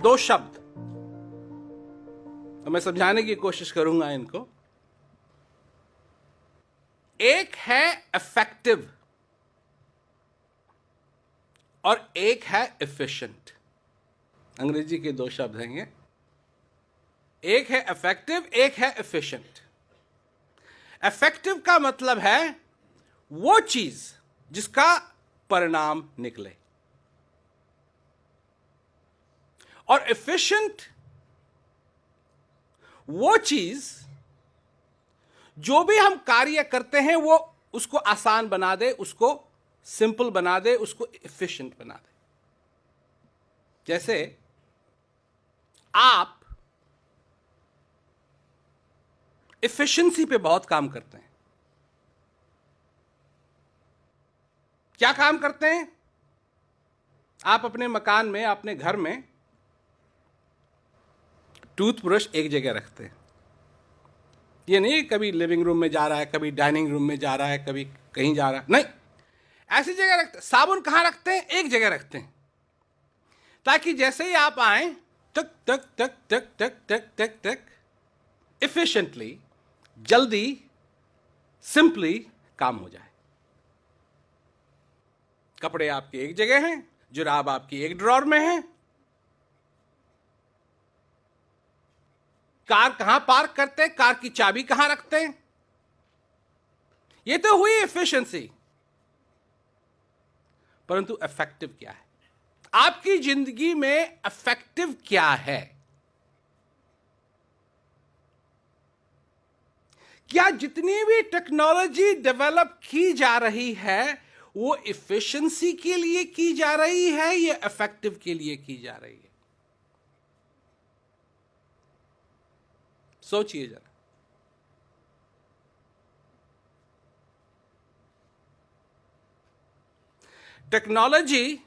दो शब्द, तो मैं समझाने की कोशिश करूंगा इनको। एक है इफेक्टिव और एक है एफिशिएंट। अंग्रेजी के दो शब्द हैं ये, एक है इफेक्टिव, एक है एफिशिएंट। इफेक्टिव का मतलब है वो चीज जिसका परिणाम निकले, और एफिशिएंट वो चीज जो भी हम कार्य करते हैं वो उसको आसान बना दे, उसको सिंपल बना दे, उसको एफिशिएंट बना दे। जैसे आप एफिशिएंसी पे बहुत काम करते हैं। क्या काम करते हैं? आप अपने मकान में, अपने घर में टूथब्रश एक जगह रखते हैं। ये नहीं कभी लिविंग रूम में जा रहा है, कभी डाइनिंग रूम में जा रहा है, कभी कहीं जा रहा है, नहीं, ऐसी जगह रखते हैं। साबुन कहां रखते हैं? एक जगह रखते हैं, ताकि जैसे ही आप आए टक टक टक टक टक टक टक टक एफिशिएंटली, जल्दी, सिंपली काम हो जाए। कपड़े आपके एक जगह हैं, जुराब आपकी एक ड्रॉर में है। कार कहां पार्क करते हैं, कार की चाबी कहां रखते हैं? ये तो हुई एफिशिएंसी। परंतु इफेक्टिव क्या है? आपकी जिंदगी में इफेक्टिव क्या है? क्या जितनी भी टेक्नोलॉजी डेवलप की जा रही है वो एफिशिएंसी के लिए की जा रही है या इफेक्टिव के लिए की जा रही है? सोचिए जरा। टेक्नोलॉजी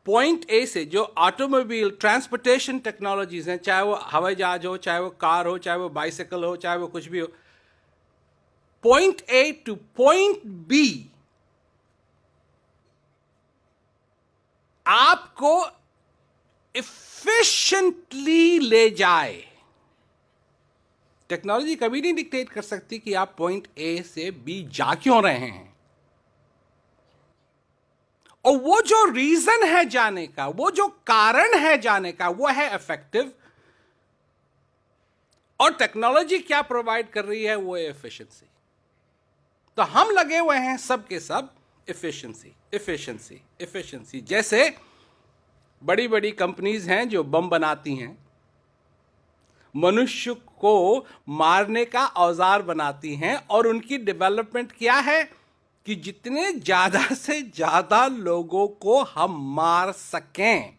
पॉइंट ए से, जो ऑटोमोबाइल ट्रांसपोर्टेशन टेक्नोलॉजीज हैं, चाहे वो हवाई जहाज हो, चाहे वो कार हो, चाहे वो बाइसिकल हो, चाहे वो कुछ भी हो, point A to point B आपको एफिशिएंटली ले जाए। टेक्नोलॉजी कभी नहीं डिक्टेट कर सकती कि आप पॉइंट ए से बी जा क्यों रहे हैं, और वो जो रीजन है जाने का, वो जो कारण है जाने का, वो है इफेक्टिव। और टेक्नोलॉजी क्या प्रोवाइड कर रही है? वो है एफिशिएंसी। तो हम लगे हुए हैं सब के सब एफिशिएंसी, एफिशिएंसी, एफिशिएंसी। जैसे बड़ी बड़ी कंपनीज हैं जो बम बनाती हैं, मनुष्य को मारने का औजार बनाती हैं, और उनकी डेवलपमेंट क्या है कि जितने ज्यादा से ज्यादा लोगों को हम मार सकें,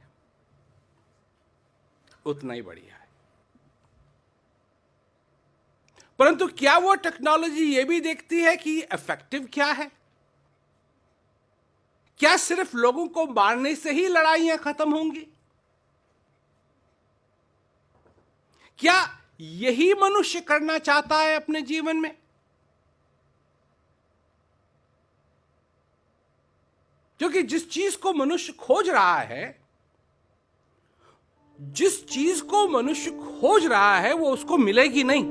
उतना ही बढ़िया है। परंतु क्या वो टेक्नोलॉजी ये भी देखती है कि इफेक्टिव क्या है? क्या सिर्फ लोगों को मारने से ही लड़ाइयां खत्म होंगी? क्या यही मनुष्य करना चाहता है अपने जीवन में? क्योंकि जिस चीज को मनुष्य खोज रहा है, जिस चीज को मनुष्य खोज रहा है, वो उसको मिलेगी नहीं।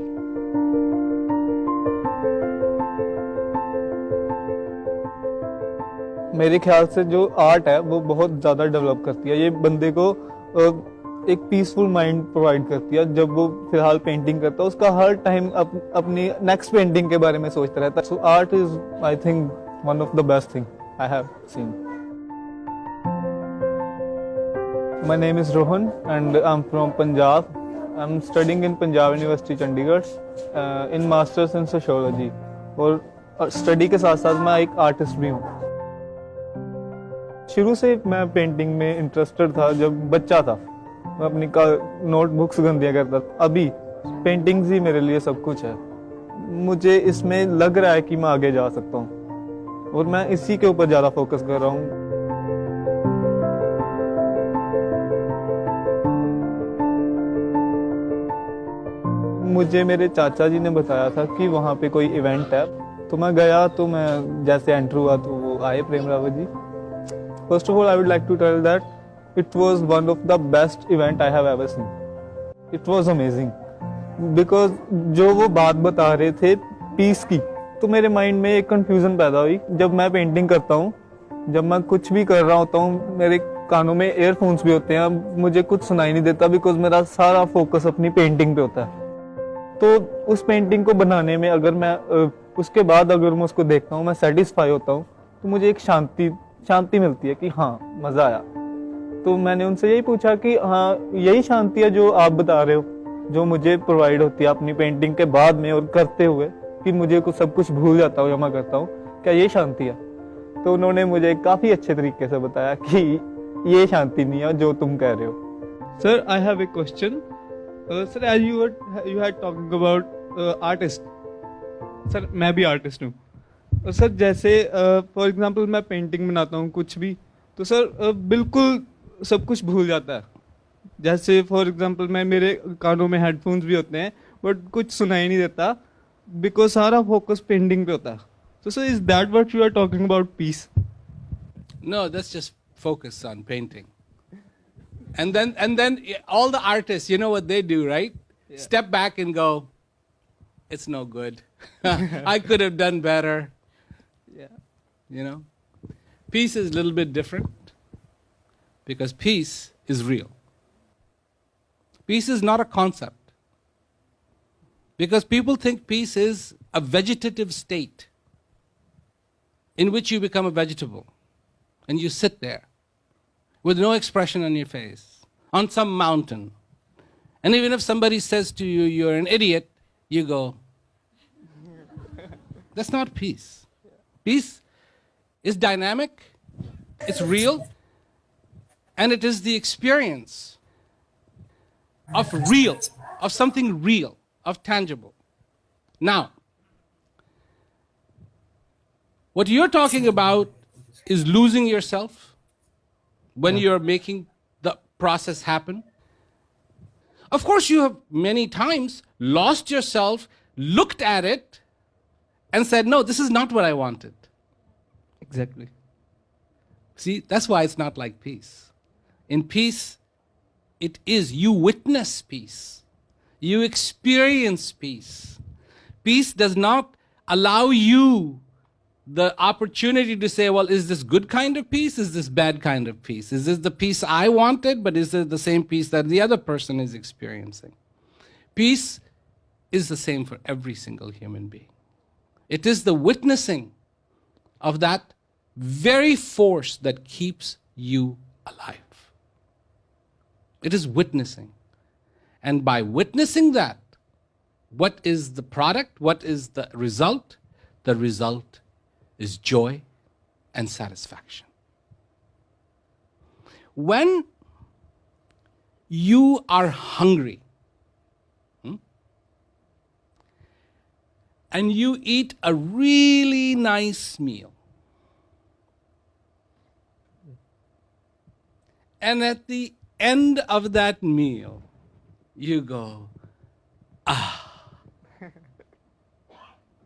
मेरे ख्याल से जो आर्ट है वो बहुत ज्यादा डेवलप करती है। ये बंदे को एक पीसफुल माइंड प्रोवाइड करती है। जब वो फिलहाल पेंटिंग करता है, उसका हर टाइम अपनी नेक्स्ट पेंटिंग के बारे में सोचता रहता है। So art is, I think, one of the best thing I have seen. My name is Rohan and I'm from Punjab. I'm studying in Punjab University Chandigarh in Masters in Sociology. और study के साथ साथ मैं एक artist भी हूँ। शुरू से मैं पेंटिंग में इंटरेस्टेड था। जब बच्चा था मैं अपनी नोटबुक्स गंदियाँ करता था। अभी पेंटिंग्स ही मेरे लिए सब कुछ है। मुझे इसमें लग रहा है कि मैं आगे जा सकता हूँ और मैं इसी के ऊपर ज़्यादा फोकस कर रहा हूँ। मुझे मेरे चाचा जी ने बताया था कि वहाँ पे कोई इवेंट है, तो मैं गया। तो मैं जैसे एंटर हुआ तो वो आए, Prem Rawat ji. First of all I would like to tell that it was one of the best event I have ever seen. It was amazing because जो वो बात बता रहे थे पीस की, तो मेरे माइंड में एक कंफ्यूजन पैदा हुई. जब मैं पेंटिंग करता हूँ, जब मैं कुछ भी कर रहा होता हूँ, मेरे कानों में एयरफोन्स भी होते हैं, मुझे कुछ सुनाई नहीं देता बिकॉज मेरा सारा फोकस अपनी पेंटिंग पे होता है. तो उस पेंटिंग को बनाने में अगर मैं उसके बाद अगर मैं उसको देखता हूँ, मैं सेटिस्फाई होता हूँ, तो मुझे एक शांति मिलती है कि हाँ मजा आया. तो मैंने उनसे यही पूछा कि हाँ यही शांति है जो आप बता रहे हो, जो मुझे प्रोवाइड होती है अपनी पेंटिंग के बाद में और करते हुए, कि मुझे सब कुछ भूल जाता हूँ या मैं करता हूँ, क्या ये शांति है? तो उन्होंने मुझे काफी अच्छे तरीके से बताया कि ये शांति नहीं है जो तुम कह रहे हो. Sir I have a question. Sir as you had talking about artist. Sir मैं भी आर्टिस्ट हूँ. सर जैसे फॉर एग्जांपल मैं पेंटिंग बनाता हूँ कुछ भी, तो सर बिल्कुल सब कुछ भूल जाता है. जैसे फॉर एग्जांपल मेरे कानों में हेडफोन्स भी होते हैं बट कुछ सुनाई नहीं देता बिकॉज सारा फोकस पेंटिंग पे होता है. So sir, is that what you are talking about, peace? No, that's just focus on painting. And then all the artists, you know what they do, right? Yeah. Step back and go, it's no good. I could have done better. Yeah. You know? Peace is a little bit different because peace is real. Peace is not a concept. Because people think peace is a vegetative state in which you become a vegetable and you sit there with no expression on your face on some mountain. And even if somebody says to you, you're an idiot, you go, that's not peace. Peace is dynamic, it's real, and it is the experience of real, of something real, of tangible. Now, what you're talking about is losing yourself when you're making the process happen. Of course, you have many times lost yourself, looked at it, and said, no, this is not what I wanted. Exactly. See, that's why it's not like peace. In peace, it is you witness peace. You experience peace. Peace does not allow you the opportunity to say, well, is this good kind of peace? Is this bad kind of peace? Is this the peace I wanted, but is it the same peace that the other person is experiencing? Peace is the same for every single human being. It is the witnessing of that very force that keeps you alive. It is witnessing. And by witnessing that, what is the product? What is the result? The result is joy and satisfaction. When you are hungry and you eat a really nice meal, and at the end of that meal, you go,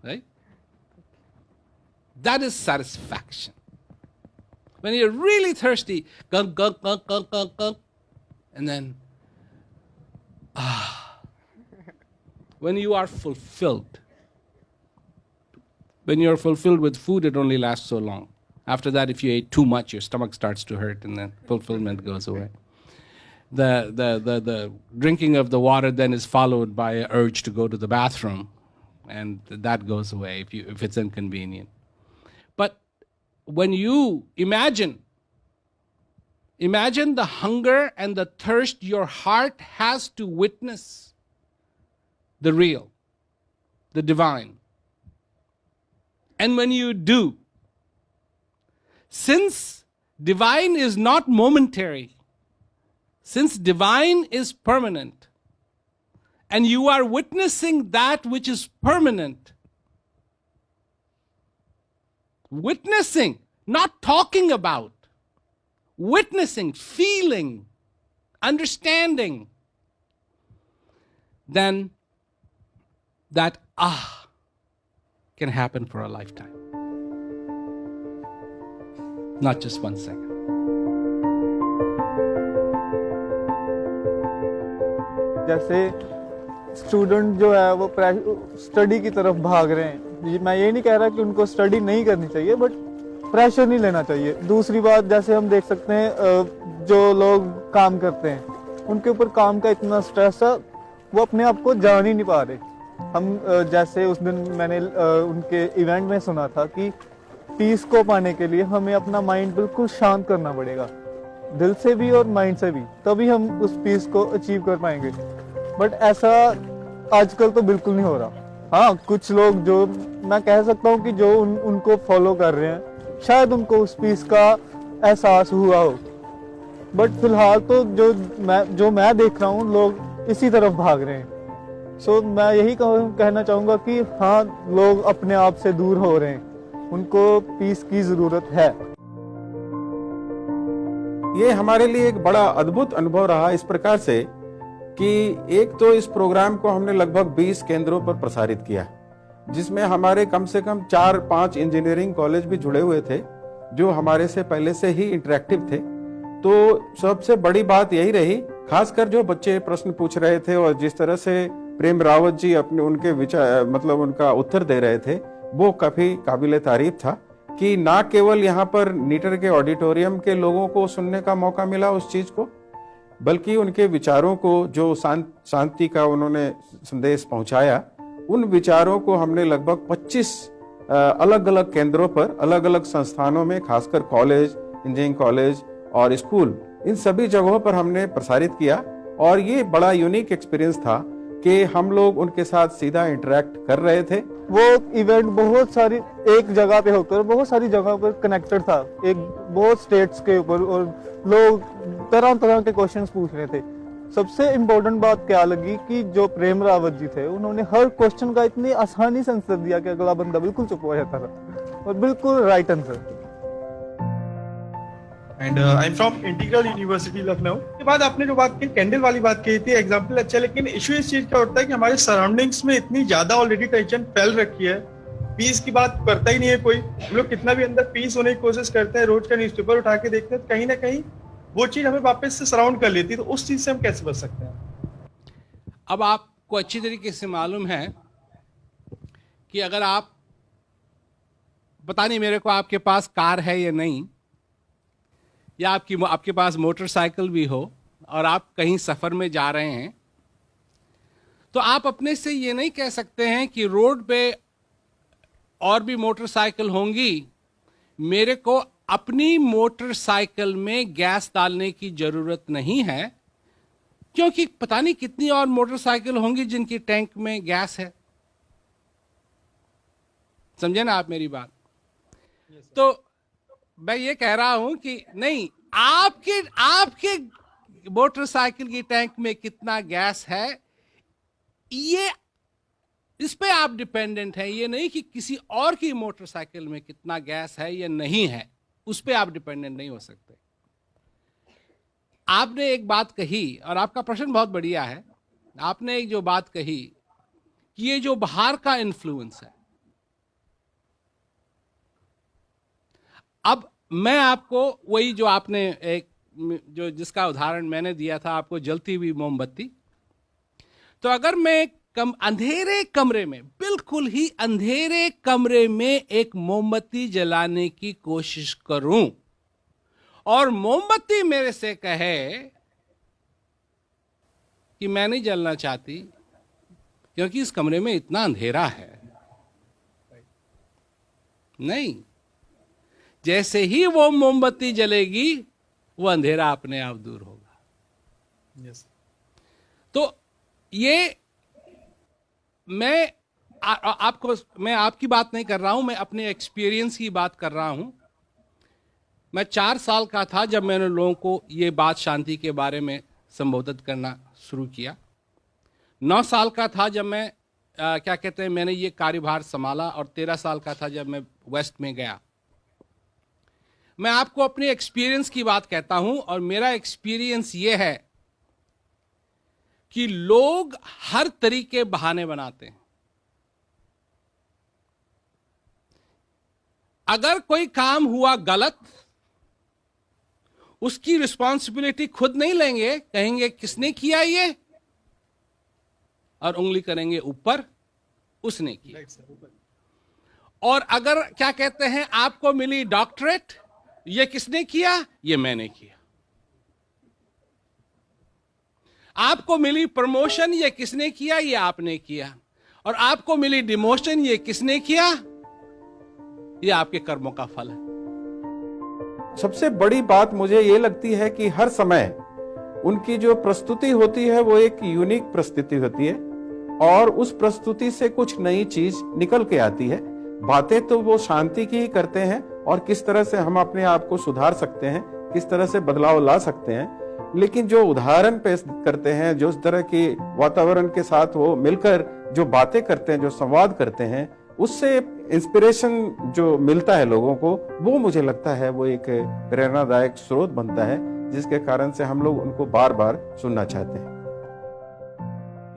right? That is satisfaction. When you're really thirsty, gunk, gunk, gunk, gunk, gunk, gunk, and then, when you are fulfilled. When you're fulfilled with food, it only lasts so long. After that, if you ate too much, your stomach starts to hurt, and then fulfillment goes away. The drinking of the water then is followed by an urge to go to the bathroom, and that goes away if it's inconvenient. But when you imagine the hunger and the thirst your heart has to witness the real, the divine. And when you do, since divine is not momentary, since divine is permanent, and you are witnessing that which is permanent, witnessing, not talking about, witnessing, feeling, understanding, then that can happen for a lifetime. Not just 1 second. जैसे student जो है वो study की तरफ भाग रहे हैं। मैं ये नहीं कह रहा कि उनको स्टडी नहीं करनी चाहिए, बट प्रेशर नहीं लेना चाहिए। दूसरी बात, जैसे हम देख सकते हैं जो लोग काम करते हैं उनके ऊपर काम का इतना स्ट्रेस है, वो अपने आप को जान ही नहीं पा रहे। हम जैसे उस दिन मैंने उनके इवेंट में सुना था कि पीस को पाने के लिए हमें अपना माइंड बिल्कुल शांत करना पड़ेगा, दिल से भी और माइंड से भी, तभी हम उस पीस को अचीव कर पाएंगे। बट ऐसा आजकल तो बिल्कुल नहीं हो रहा। हाँ, कुछ लोग जो मैं कह सकता हूँ कि जो उनको फॉलो कर रहे हैं, शायद उनको उस पीस का एहसास हुआ हो, बट फिलहाल तो जो मैं देख रहा हूँ लोग इसी तरफ भाग रहे हैं। सो मैं यही कहना चाहूँगा कि हाँ, लोग अपने आप से दूर हो रहे हैं, उनको पीस की ज़रूरत है। ये हमारे लिए एक बड़ा अद्भुत अनुभव रहा इस प्रकार से कि एक तो इस प्रोग्राम को हमने लगभग 20 केंद्रों पर प्रसारित किया, जिसमें हमारे कम से कम 4-5 इंजीनियरिंग कॉलेज भी जुड़े हुए थे जो हमारे से पहले से ही इंटरेक्टिव थे। तो सबसे बड़ी बात यही रही, खासकर जो बच्चे प्रश्न पूछ रहे थे और जिस तरह से प्रेम रावत जी अपने उनके विचार मतलब उनका उत्तर दे रहे थे, वो काफी काबिले तारीफ था कि ना केवल यहाँ पर नीटर के ऑडिटोरियम के लोगों को सुनने का मौका मिला उस चीज को, बल्कि उनके विचारों को जो शांति का उन्होंने संदेश पहुंचाया, उन विचारों को हमने लगभग 25 अलग अलग केंद्रों पर, अलग अलग संस्थानों में, खासकर कॉलेज, इंजीनियरिंग कॉलेज और स्कूल, इन सभी जगहों पर हमने प्रसारित किया। और ये बड़ा यूनिक एक्सपीरियंस था कि हम लोग उनके साथ सीधा इंटरेक्ट कर रहे थे। वो इवेंट बहुत सारी एक जगह पे होकर बहुत सारी जगहों पर कनेक्टेड था, एक बहुत स्टेट्स के ऊपर, और लोग तरह तरह के क्वेश्चंस पूछ रहे थे। सबसे इम्पोर्टेंट बात क्या लगी कि जो प्रेम रावत जी थे, उन्होंने हर क्वेश्चन का इतनी आसानी से आंसर दिया कि अगला बंदा बिल्कुल चुप हो जाता था, और बिल्कुल right answer. And I am from integral university Lucknow. के बाद आपने जो बात की, कैंडल वाली बात कही थी, एग्जाम्पल अच्छा, लेकिन इशू इस चीज का होता है कि हमारे सराउंडिंग्स में इतनी ज्यादा ऑलरेडी टेंशन फैल रखी है, पीस की बात करता ही नहीं है कोई। हम लोग कितना भी अंदर पीस होने की कोशिश करते हैं, रोज का न्यूज़पेपर उठा के देखते हैं, तो कहीं ना कहीं वो चीज हमें वापस से सराउंड कर लेती है। तो उस चीज से हम कैसे बच सकते हैं? अब आपको अच्छी तरीके से मालूम है कि अगर आप, पता नहीं मेरे को आपके पास कार है या नहीं, या आपके पास मोटरसाइकिल भी हो और आप कहीं सफर में जा रहे हैं, तो आप अपने से ये नहीं कह सकते हैं कि रोड पे और भी मोटरसाइकिल होंगी, मेरे को अपनी मोटरसाइकिल में गैस डालने की जरूरत नहीं है, क्योंकि पता नहीं कितनी और मोटरसाइकिल होंगी जिनकी टैंक में गैस है। समझे ना आप मेरी बात? तो मैं ये कह रहा हूं कि नहीं, आपके मोटरसाइकिल की टैंक में कितना गैस है, ये इस पे आप डिपेंडेंट हैं। ये नहीं कि किसी और की मोटरसाइकिल में कितना गैस है या नहीं है, उस पे आप डिपेंडेंट नहीं हो सकते। आपने एक बात कही, और आपका प्रश्न बहुत बढ़िया है। आपने एक जो बात कही कि ये जो बाहर का इन्फ्लुएंस है, अब मैं आपको वही जो आपने एक जो जिसका उदाहरण मैंने दिया था आपको, जलती हुई मोमबत्ती, तो अगर मैं अंधेरे कमरे में, बिल्कुल ही अंधेरे कमरे में एक मोमबत्ती जलाने की कोशिश करूं और मोमबत्ती मेरे से कहे कि मैं नहीं जलना चाहती क्योंकि इस कमरे में इतना अंधेरा है, नहीं, जैसे ही वो मोमबत्ती जलेगी वो अंधेरा अपने आप दूर होगा। yes. तो ये मैं आपकी बात नहीं कर रहा हूं, मैं अपने एक्सपीरियंस की बात कर रहा हूं। मैं 4 साल का था जब मैंने लोगों को ये बात शांति के बारे में संबोधित करना शुरू किया। 9 साल का था जब मैं क्या कहते हैं, मैंने ये कार्यभार संभाला, और 13 साल का था जब मैं वेस्ट में गया। मैं आपको अपने एक्सपीरियंस की बात कहता हूं, और मेरा एक्सपीरियंस ये है कि लोग हर तरीके बहाने बनाते हैं। अगर कोई काम हुआ गलत, उसकी रिस्पॉन्सिबिलिटी खुद नहीं लेंगे, कहेंगे किसने किया ये, और उंगली करेंगे ऊपर, उसने किया। और अगर क्या कहते हैं, आपको मिली डॉक्टरेट, ये किसने किया? ये मैंने किया। आपको मिली प्रमोशन, ये किसने किया? ये आपने किया। और आपको मिली डिमोशन, ये किसने किया? ये आपके कर्मों का फल है। सबसे बड़ी बात मुझे ये लगती है कि हर समय उनकी जो प्रस्तुति होती है वो एक यूनिक प्रस्तुति होती है और उस प्रस्तुति से कुछ नई चीज निकल के आती है। बातें तो वो शांति की ही करते हैं और किस तरह से हम अपने आप को सुधार सकते हैं, किस तरह से बदलाव ला सकते हैं, लेकिन जो उदाहरण पेश करते हैं, जो इस तरह की वातावरण के साथ वो मिलकर जो बातें करते हैं, जो संवाद करते हैं, उससे इंस्पिरेशन जो मिलता है लोगों को, वो मुझे लगता है वो एक प्रेरणादायक स्रोत बनता है, जिसके कारण से हम लोग उनको बार बार सुनना चाहते हैं।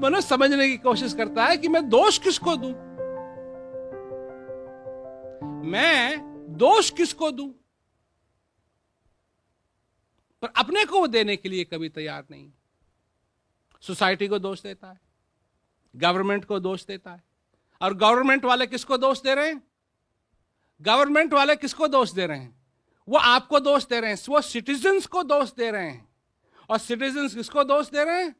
मनुष्य समझने की कोशिश करता है कि मैं दोष किसको दूं, मैं दोष किसको दूं, पर अपने को वो देने के लिए कभी तैयार नहीं। सोसाइटी को दोष देता है, गवर्नमेंट को दोष देता है। और गवर्नमेंट वाले किसको दोष दे रहे हैं? गवर्नमेंट वाले किसको दोष दे रहे हैं? वो आपको दोष दे रहे हैं, वो सिटीजन्स को दोष दे रहे हैं। और सिटीजन्स किसको दोष दे रहे हैं?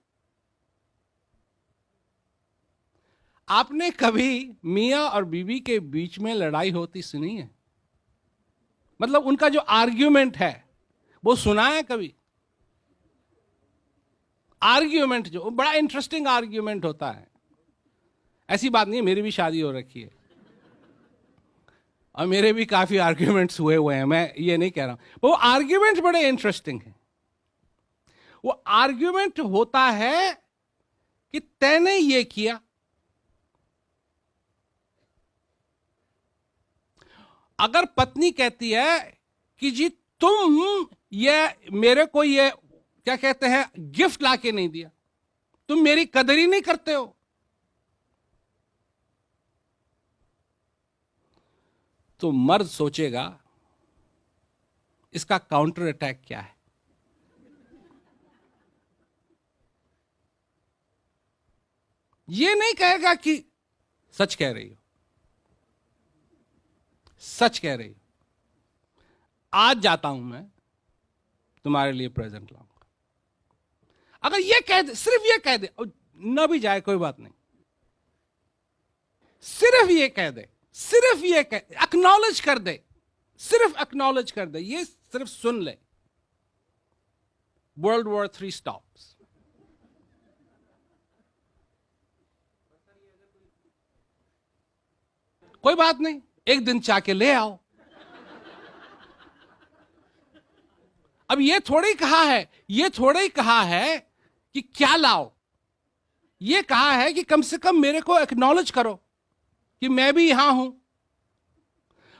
आपने कभी मियां और बीवी के बीच में लड़ाई होती सुनी है? मतलब उनका जो आर्ग्यूमेंट है वो सुना है कभी? आर्ग्यूमेंट जो बड़ा इंटरेस्टिंग आर्ग्यूमेंट होता है, ऐसी बात नहीं है, मेरी भी शादी हो रखी है और मेरे भी काफी आर्ग्यूमेंट्स हुए हैं, मैं ये नहीं कह रहा हूं। वो आर्ग्यूमेंट बड़े इंटरेस्टिंग है। वो आर्ग्यूमेंट होता है कि तैने ये किया, अगर पत्नी कहती है कि जी तुम ये मेरे को ये क्या कहते हैं गिफ्ट लाके नहीं दिया, तुम मेरी कदर ही नहीं करते हो, तो मर्द सोचेगा इसका काउंटर अटैक क्या है। ये नहीं कहेगा कि सच कह रही हो, सच कह रही हो, आज जाता हूं मैं तुम्हारे लिए प्रेजेंट लाऊंगा। अगर ये कह दे, सिर्फ ये कह दे, न भी जाए कोई बात नहीं, सिर्फ ये कह दे, सिर्फ ये कह, एक्नॉलेज कर दे, सिर्फ एक्नॉलेज कर दे, ये सिर्फ सुन ले, वर्ल्ड वॉर 3 स्टॉप्स। कोई बात नहीं, एक दिन चाके ले आओ। अब ये थोड़ी कहा है, ये थोड़ी कहा है कि क्या लाओ, ये कहा है कि कम से कम मेरे को एक्नॉलेज करो कि मैं भी यहां हूं।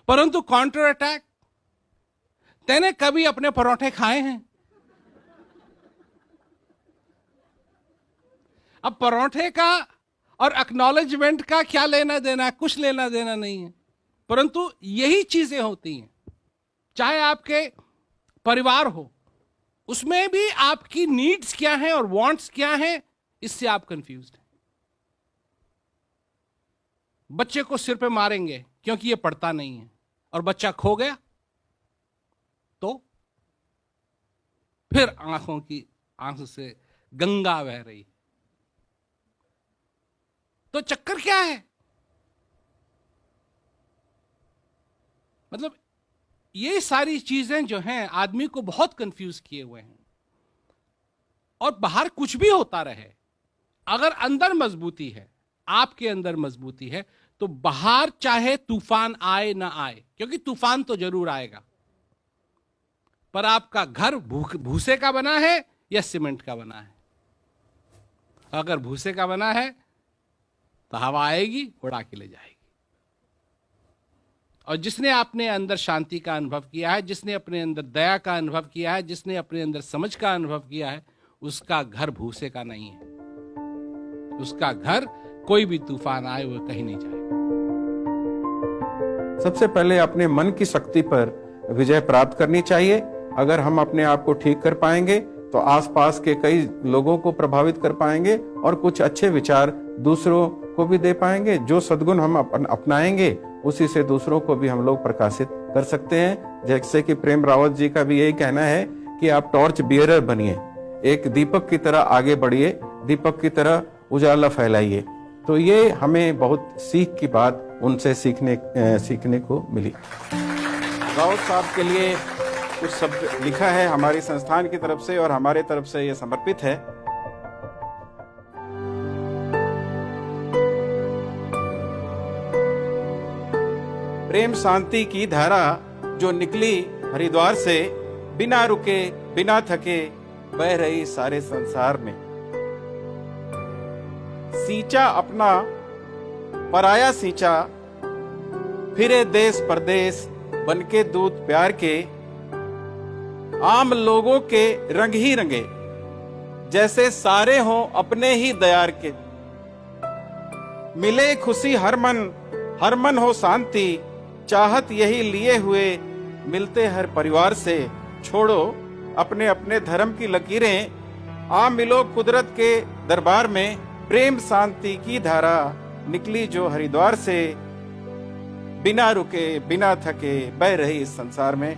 परंतु काउंटर अटैक, तैने कभी अपने परोठे खाए हैं? अब परोठे का और एक्नॉलेजमेंट का क्या लेना देना? कुछ लेना देना नहीं है। परंतु यही चीजें होती हैं, चाहे आपके परिवार हो, उसमें भी आपकी नीड्स क्या हैं और वांट्स क्या हैं, इससे आप कंफ्यूज्ड हैं। बच्चे को सिर पे मारेंगे क्योंकि ये पढ़ता नहीं है, और बच्चा खो गया तो फिर आंखों से गंगा बह रही। तो चक्कर क्या है? मतलब ये सारी चीजें जो हैं आदमी को बहुत कंफ्यूज किए हुए हैं। और बाहर कुछ भी होता रहे, अगर अंदर मजबूती है, आपके अंदर मजबूती है, तो बाहर चाहे तूफान आए ना आए, क्योंकि तूफान तो जरूर आएगा, पर आपका घर भूसे का बना है या सीमेंट का बना है? अगर भूसे का बना है तो हवा आएगी, उड़ा के ले जाएगी। और जिसने अपने अंदर शांति का अनुभव किया है, जिसने अपने अंदर दया का अनुभव किया है, जिसने अपने अंदर समझ का अनुभव किया है, उसका घर भूसे का नहीं है। उसका घर कोई भी तूफान आए वो कहीं नहीं जाएगा। सबसे पहले अपने मन की शक्ति पर विजय प्राप्त करनी चाहिए। अगर हम अपने आप को ठीक कर पाएंगे तो आसपास के कई लोगों को प्रभावित कर पाएंगे और कुछ अच्छे विचार दूसरों को भी दे पाएंगे। जो सद्गुण हम अपनाएंगे उसी से दूसरों को भी हम लोग प्रकाशित कर सकते हैं। जैसे कि प्रेम रावत जी का भी यही कहना है कि आप टॉर्च बियरर बनिए, एक दीपक की तरह आगे बढ़िए, दीपक की तरह उजाला फैलाइए। तो ये हमें बहुत सीख की बात उनसे सीखने को मिली। रावत साहब के लिए कुछ शब्द लिखा है हमारी संस्थान की तरफ से और हमारे तरफ से ये समर्पित है। प्रेम शांति की धारा जो निकली हरिद्वार से, बिना रुके बिना थके बह रही सारे संसार में। सींचा अपना पराया सींचा, फिरे देश परदेश बनके दूत प्यार के। आम लोगों के रंग ही रंगे, जैसे सारे हों अपने ही दयार के। मिले खुशी हर मन हो शांति, चाहत यही लिए हुए मिलते हर परिवार से। छोड़ो अपने अपने धर्म की लकीरें, आ मिलो कुदरत के दरबार में। प्रेम शांति की धारा निकली जो हरिद्वार से, बिना रुके बिना थके बह रही इस संसार में।